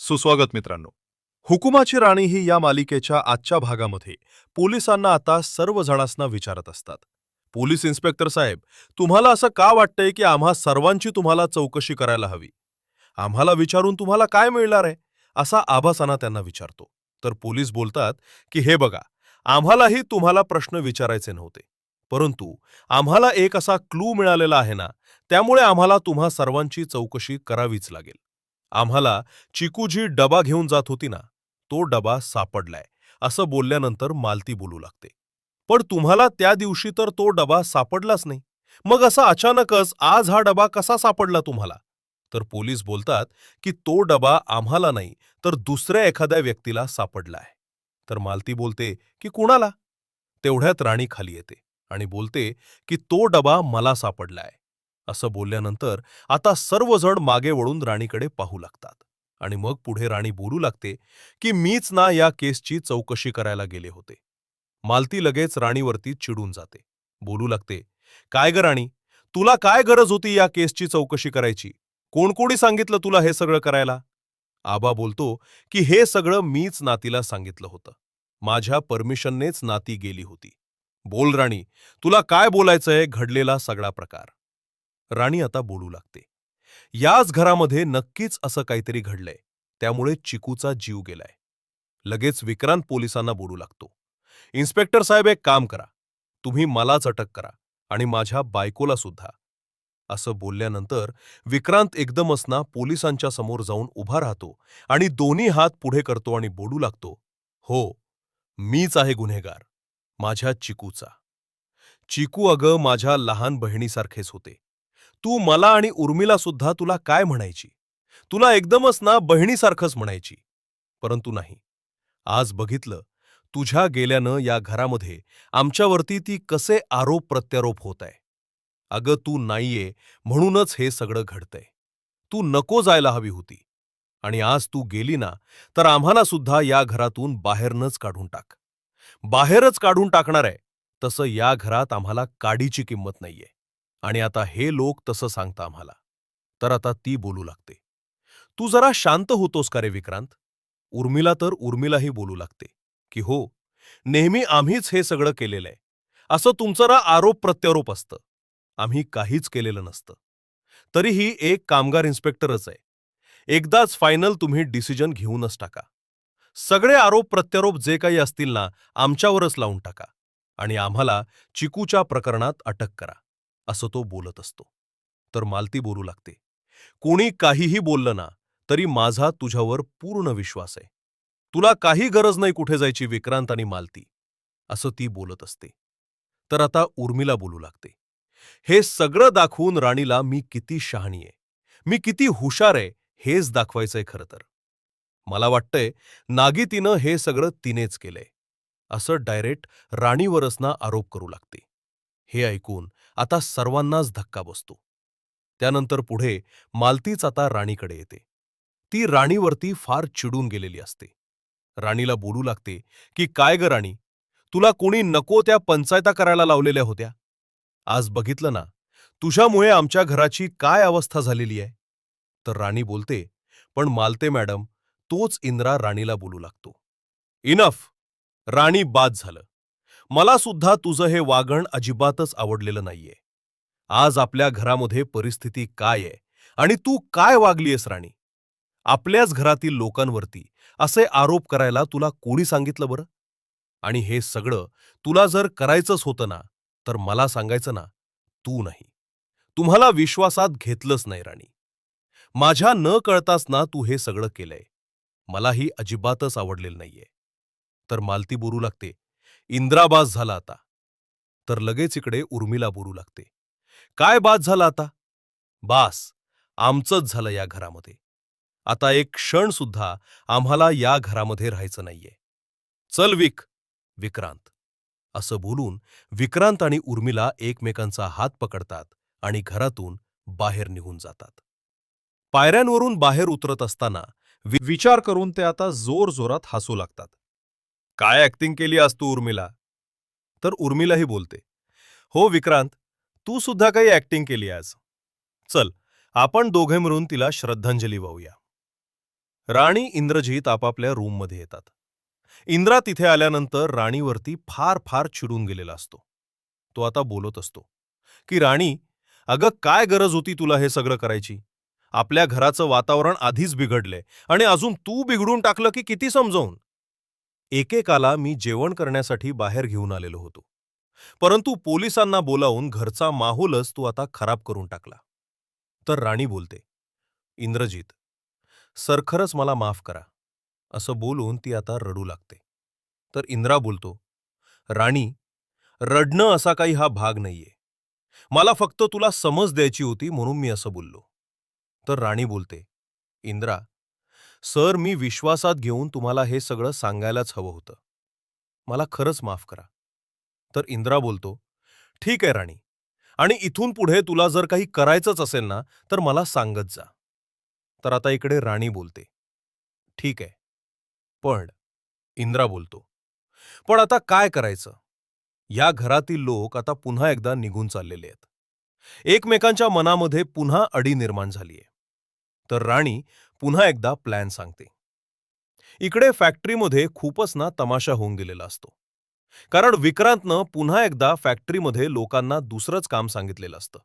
सुस्वागत मित्रांनो. हुकुमाची राणी ही या मालिकेच्या आजच्या भागामध्ये पोलिसांना आता सर्व जणांना विचारत असतात. पोलीस इन्स्पेक्टर साहेब, तुम्हाला असं का वाटतंय की आम्हा सर्वांची तुम्हाला चौकशी करायला हवी? आम्हाला विचारून तुम्हाला काय मिळणार आहे? असा आभासाना त्यांना विचारतो. तर पोलीस बोलतात की हे बघा, आम्हालाही तुम्हाला प्रश्न विचारायचे नव्हते, परंतु आम्हाला एक असा क्लू मिळालेला आहे ना, त्यामुळे आम्हाला तुम्हा सर्वांची चौकशी करावीच लागेल. आम्हाला चिकू जी डबा घेऊन जात होती ना, तो डबा सापडलाय, असं बोलल्यानंतर मालती बोलू लागते. पण तुम्हाला त्या दिवशी तर तो डबा सापडलाच नाही. मग असा अचानकच आज हा डबा कसा सापडला तुम्हाला? तर पोलीस बोलतात की तो डबा आम्हाला नाही, तर दुसऱ्या एखाद्या व्यक्तीला सापडला आहे. तर मालती बोलते की कुणाला? तेवढ्यात राणी खाली येते आणि बोलते की तो डबा मला सापडलाय. असं बोलल्यानंतर आता सर्वजण मागे वळून राणीकडे पाहू लागतात आणि मग पुढे राणी बोलू लागते की मीच ना या केसची चौकशी करायला गेले होते. मालती लगेच राणीवरती चिडून जाते. बोलू लागते, काय ग राणी, तुला काय गरज होती या केसची चौकशी करायची? कोण कोणी सांगितलं तुला हे सगळं करायला? आबा बोलतो की हे सगळं मीच नातीला सांगितलं होतं. माझ्या परमिशननेच नाती गेली होती. बोल राणी, तुला काय बोलायचंय घडलेला सगळा प्रकार? राणी आता बोलू लागते. याच घरामध्ये नक्कीच असं काहीतरी घडलंय, त्यामुळे चिकूचा जीव गेलाय. लगेच विक्रांत पोलिसांना बोलू लागतो. इन्स्पेक्टर साहेब, एक काम करा, तुम्ही मलाच अटक करा आणि माझ्या बायकोला सुद्धा. असं बोलल्यानंतर विक्रांत एकदमच ना पोलिसांच्या समोर जाऊन उभा राहतो आणि दोन्ही हात पुढे करतो आणि बोलू लागतो, हो, मीच आहे गुन्हेगार, माझ्या चिकूचा. चिकू अगं माझ्या लहान बहिणीसारखेच होते. तू मला आणि उर्मिला सुद्धा तुला काय म्हणायची? तुला एकदमच ना बहिणीसारखंच म्हणायची. परंतु नाही, आज बघितलं, तुझ्या गेल्यानं या घरामध्ये आमच्यावरती ती कसे आरोप प्रत्यारोप होत आहे. अगं तू नाहीये म्हणूनच हे सगळं घडतंय. तू नको जायला हवी होती आणि आज तू गेली ना, तर आम्हाला सुद्धा या घरातून बाहेरनच काढून टाक. बाहेरच काढून टाकणार आहे. तसं या घरात आम्हाला काडीची किंमत नाहीये आणि आता हे लोक तसं सांगता आम्हाला. तर आता ती बोलू लागते. तू जरा शांत होतोस का रे विक्रांत? उर्मिलाही बोलू लागते की हो, नेहमी आम्हीच हे सगळं केलेलं आहे. असं तुमचं ना आरोप प्रत्यारोप असतं. आम्ही काहीच केलेलं नसतं. तरीही एक कामगार इन्स्पेक्टरच आहे. एकदाच फायनल तुम्ही डिसिजन घेऊनच टाका. सगळे आरोप प्रत्यारोप जे काही असतील ना, आमच्यावरच लावून टाका आणि आम्हाला चिकूच्या प्रकरणात अटक करा, असं तो बोलत असतो. तर मालती बोलू लागते, कोणी काहीही बोललं ना, तरी माझा तुझ्यावर पूर्ण विश्वास आहे. तुला काही गरज नाही कुठे जायची विक्रांत आणि मालती, असं ती बोलत असते. तर आता उर्मिला बोलू लागते, हे सगळं दाखवून राणीला मी किती शहाणी आहे, मी किती हुशार आहे, हेच दाखवायचंय खरं तर. मला वाटतंय नागितीनं हे सगळं तिनेच केलंय, असं डायरेक्ट राणीवरच ना आरोप करू लागते. हे ऐकून आता सर्वांनाच धक्का बसतो. त्यानंतर पुढे मालतीच आता राणीकडे येते. ती राणीवरती फार चिडून गेलेली असते. राणीला बोलू लागते की काय ग राणी, तुला कोणी नको त्या पंचायता करायला लावलेल्या होत्या. आज बघितलं ना, तुझ्यामुळे आमच्या घराची काय अवस्था झालेली आहे. तर राणी बोलते, पण मालते मॅडम, तोच इंद्रा राणीला बोलू लागतो. इनफ, राणी, बाद झालं. मला सुद्धा तुझं हे वागण अजिबातच आवडलेलं नाहीये. आज आपल्या घरामध्ये परिस्थिती काय आहे आणि तू काय वागलीयस राणी? आपल्याच घरातील लोकांवरती असे आरोप करायला तुला कोणी सांगितलं बरं? आणि हे सगळं तुला जर करायचंच होतं ना, तर मला सांगायचं ना, तू नाही. तुम्हाला विश्वासात घेतलंच नाही राणी. माझ्या न कळताच ना तू हे सगळं केलंय. मलाही अजिबातच आवडलेलं नाहीये. तर मालती बोलू लागते, इंद्रा बास झाला आता. तर लगेच इकडे उर्मिला बोलू लागते, काय बास झाला आता? बास, आमचंच झालं या घरामध्ये. आता एक क्षण सुद्धा आम्हाला या घरामध्ये राहायचं नाहीये. चल विक्रांत. असं बोलून विक्रांत आणि उर्मिला एकमेकांचा हात पकडतात आणि घरातून बाहेर निघून जातात. पायऱ्यांवरून बाहेर उतरत असताना विचार करून ते आता जोरजोरात हसू लागतात. काय ऍक्टिंग केली आज तू उर्मिला? तर उर्मिलाही बोलते, हो विक्रांत, तू सुद्धा काही ऍक्टिंग केली आज. चल, आपण दोघे मिळून तिला श्रद्धांजली वाहूया. राणी इंद्रजित आपापल्या रूममध्ये येतात. इंद्रा तिथे आल्यानंतर राणीवरती फार फार चिडून गेलेला असतो. तो आता बोलत असतो की राणी, अगं काय गरज होती तुला हे सगळं करायची? आपल्या घराचं वातावरण आधीच बिघडलंय आणि अजून तू बिघडून टाकलं की किती समजावून? एकेकाला मी जेवण करण्यासाठी बाहेर घेऊन आलेलो होतो, परंतु पोलिसांना बोलावून घरचा माहोलच तू आता खराब करून टाकला. तर राणी बोलते, इंद्रजित, सर खरंच मला माफ करा, असं बोलून ती आता रडू लागते. तर इंद्रा बोलतो, राणी, रडणं असा काही हा भाग नाहीये. मला फक्त तुला समज द्यायची होती म्हणून मी असं बोललो. तर राणी बोलते, इंद्रा, सर मी विश्वासात घेऊन तुम्हाला हे सगळं सांगायलाच हवं होतं. मला खरंच माफ करा. तर इंद्रा बोलतो, ठीक आहे राणी, आणि इथून पुढे तुला जर काही करायचंच असेल ना तर मला सांगत जा. तर आता इकडे राणी बोलते, ठीक आहे, पण इंद्रा बोलतो, पण आता काय करायचं? या घरातील लोक आता पुन्हा एकदा निघून चाललेले आहेत. एकमेकांच्या मनामध्ये पुन्हा अडी निर्माण झालीये. तर राणी पुन्हा एकदा प्लॅन सांगते. इकडे फॅक्टरीमध्ये खूपच ना तमाशा होऊन गेलेला असतो. कारण विक्रांतनं पुन्हा एकदा फॅक्टरीमध्ये लोकांना दुसरंच काम सांगितलेलं असतं.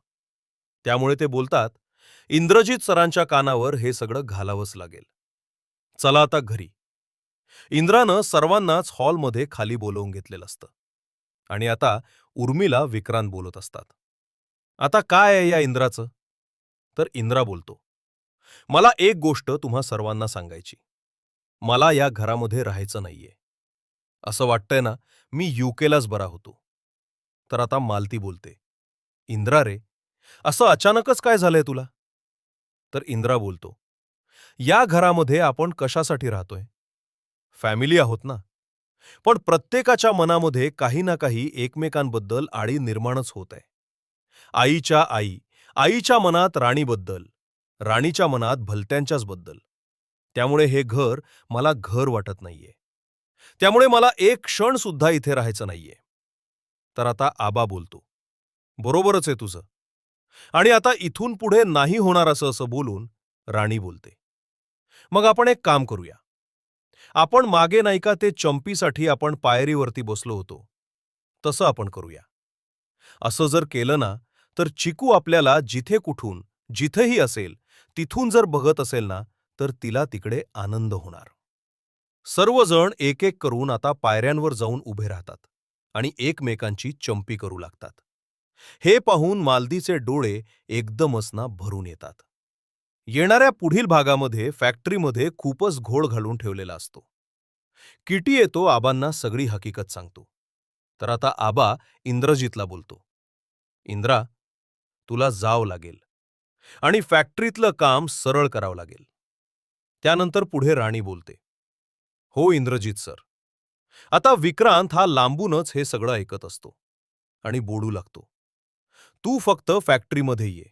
त्यामुळे ते बोलतात, इंद्रजित सरांच्या कानावर हे सगळं घालावंच लागेल. चला आता घरी. इंद्रानं सर्वांनाच हॉलमध्ये खाली बोलवून घेतलेलं असतं. आणि आता उर्मिला विक्रांत बोलत असतात. आता काय आहे या इंद्राचं? तर इंद्रा बोलतो, मला एक गोष्ट तुम्हा सर्वांना सांगायची. मला या घरामध्ये राहायचं नाहीये. असं वाटतंय ना, मी युकेलाच बरा होतो. तर आता मालती बोलते, इंद्रा रे, असं अचानकच काय झालंय तुला? तर इंद्रा बोलतो, या घरामध्ये आपण कशासाठी राहतोय? फॅमिली आहोत ना. पण प्रत्येकाच्या मनामध्ये काही ना काही एकमेकांबद्दल आडी निर्माणच होत आहे. आईच्या आई, आईच्या मनात राणीबद्दल, राणीच्या मनात भलत्यांच्याच बद्दल. त्यामुळे हे घर मला घर वाटत नाहीये. त्यामुळे मला एक क्षण सुद्धा इथे राहायचं नाहीये. तर आता आबा बोलतो, बरोबरच आहे तुझं. आणि आता इथून पुढे नाही होणार असं बोलून राणी बोलते, मग आपण एक काम करूया. आपण मागे नाही का ते चंपीसाठी आपण पायरीवरती बसलो होतो, तसं आपण करूया. असं जर केलं ना तर चिकू आपल्याला जिथे कुठून जिथेही असेल तिथून जर बघत असेल ना तर तिला तिकडे आनंद होणार. सर्वजण एक एक करून आता पायऱ्यांवर जाऊन उभे राहतात आणि एकमेकांची चंपी करू लागतात. हे पाहून मालतीचे डोळे एकदमच ना भरून येतात. येणाऱ्या पुढील भागामध्ये फॅक्टरीमध्ये खूपच घोळ घालून ठेवलेला असतो. किटी येतो आबांना सगळी हकीकत सांगतो. तर आता आबा इंद्रजितला बोलतो, इंद्रा, तुला जावं लागेल आणि फॅक्टरीतलं काम सरळ करावं लागेल. त्यानंतर पुढे राणी बोलते, हो इंद्रजित सर. आता विक्रांत हा लांबूनच हे सगळं ऐकत असतो आणि बोलू लागतो, तू फक्त फॅक्टरीमध्ये ये.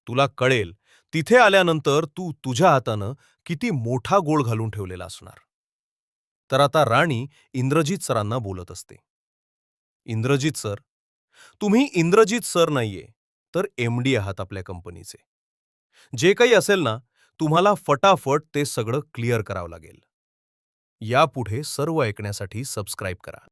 तुला कळेल तिथे आल्यानंतर तू तुझ्या हातानं किती मोठा गोळ घालून ठेवलेला असणार. तर आता राणी इंद्रजित सरांना बोलत असते, इंद्रजित सर, तुम्ही इंद्रजित सर नाहीये तर एमडी आहात आपल्या कंपनीचे. जे काही असेल ना तुम्हाला फटाफट ते सगळं क्लिअर करावं लागेल. यापुढे सर्व ऐकण्यासाठी सबस्क्राईब करा.